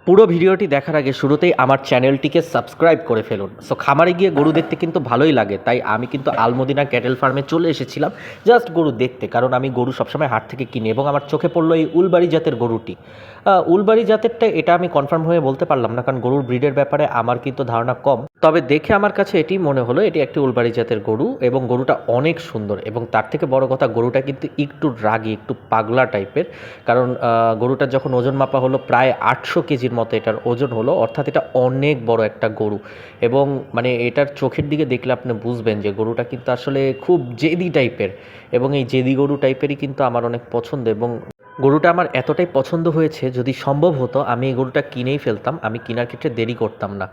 পুরো ভিডিওটি দেখার আগে শুরুতেই আমার চ্যানেলটিকে সাবস্ক্রাইব করে ফেলুন। সো খামারে গিয়ে গরু দেখতে কিন্তু ভালোই লাগে, তাই আমি কিন্তু আলমদিনা ক্যাটেল ফার্মে চলে এসেছিলাম জাস্ট গরু দেখতে, কারণ আমি গরু সবসময় হাট থেকে কিনি এবং আমার চোখে পড়লো এই উলবাড়ি জাতের গরুটি। উলবাড়ি জাতেরটা এটা আমি কনফার্ম হয়ে বলতে পারলাম না, কারণ গরুর ব্রিডের ব্যাপারে আমার কিন্তু ধারণা কম। তবে দেখে আমার কাছে এটি মনে হলো এটি একটি উলবাড়ি জাতের গরু এবং গরুটা অনেক সুন্দর, এবং তার থেকে বড় কথা গরুটা কিন্তু একটু রাগী, একটু পাগলা টাইপের। কারণ গরুটার যখন ওজন মাপা হলো প্রায় 800 কেজির মতো এটার ওজন হলো, অর্থাৎ এটা অনেক বড় একটা গরু। এবং মানে এটার চোখের দিকে দেখলে আপনি বুঝবেন যে গরুটা কিন্তু আসলে খুব জেদি টাইপের, এবং এই জেদি গরু টাইপেরই কিন্তু আমার অনেক পছন্দ। এবং গরুটা আমার এতটাই পছন্দ হয়েছে, যদি সম্ভব হতো আমি এই গরুটা কিনেই ফেলতাম, আমি কেনার ক্ষেত্রে দেরি করতাম না।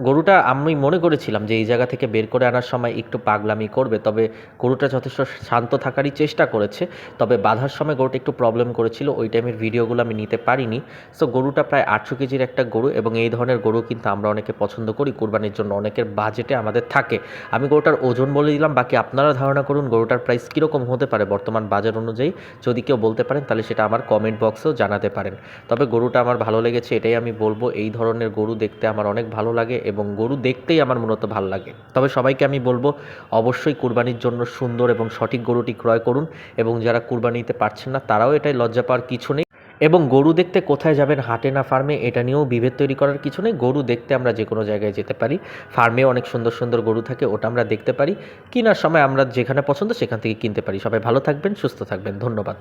গরুটা আমি মনে করেছিলাম যে এই জায়গা থেকে বের করে আনার সময় একটু পাগলামি করবে, তবে গরুটা যথেষ্ট শান্ত থাকারই চেষ্টা করেছে। তবে বাঁধার সময় গরুটা একটু প্রবলেম করেছিল, ওই টাইমের ভিডিওগুলো আমি নিতে পারিনি। সো গরুটা প্রায় 800 কেজির একটা গরু, এবং এই ধরনের গরু কিন্তু আমরা অনেকে পছন্দ করি কুরবানির জন্য, অনেকের বাজেটে আমাদের থাকে। আমি গরুটার ওজন বলে দিলাম, বাকি আপনারা ধারণা করুন গরুটার প্রাইস কীরকম হতে পারে বর্তমান বাজার অনুযায়ী। যদি কেউ বলতে পারেন তাহলে সেটা আমার কমেন্ট বক্সেও জানাতে পারেন। তবে গরুটা আমার ভালো লেগেছে, এটাই আমি বলবো। এই ধরনের গরু দেখতে আমার অনেক ভালো লাগে এবং গরু দেখতেই আমার মূলত ভালো লাগে। তবে সবাইকে আমি বলবো অবশ্যই কুরবানির জন্য সুন্দর এবং সঠিক গরুটি ক্রয় করুন, এবং যারা কুরবানি দিতে পারছেন না তারাও এটাই লজ্জা পাওয়ার কিছু নেই। এবং গরু দেখতে কোথায় যাবেন, হাটে না ফার্মে, এটা নিয়েও বিভেদ তৈরি করার কিছু নেই। গরু দেখতে আমরা যে কোনো জায়গায় যেতে পারি, ফার্মে অনেক সুন্দর সুন্দর গরু থাকে, ওটা আমরা দেখতে পারি। কেনার সময় আমরা যেখানে পছন্দ সেখান থেকে কিনতে পারি। সবাই ভালো থাকবেন, সুস্থ থাকবেন, ধন্যবাদ।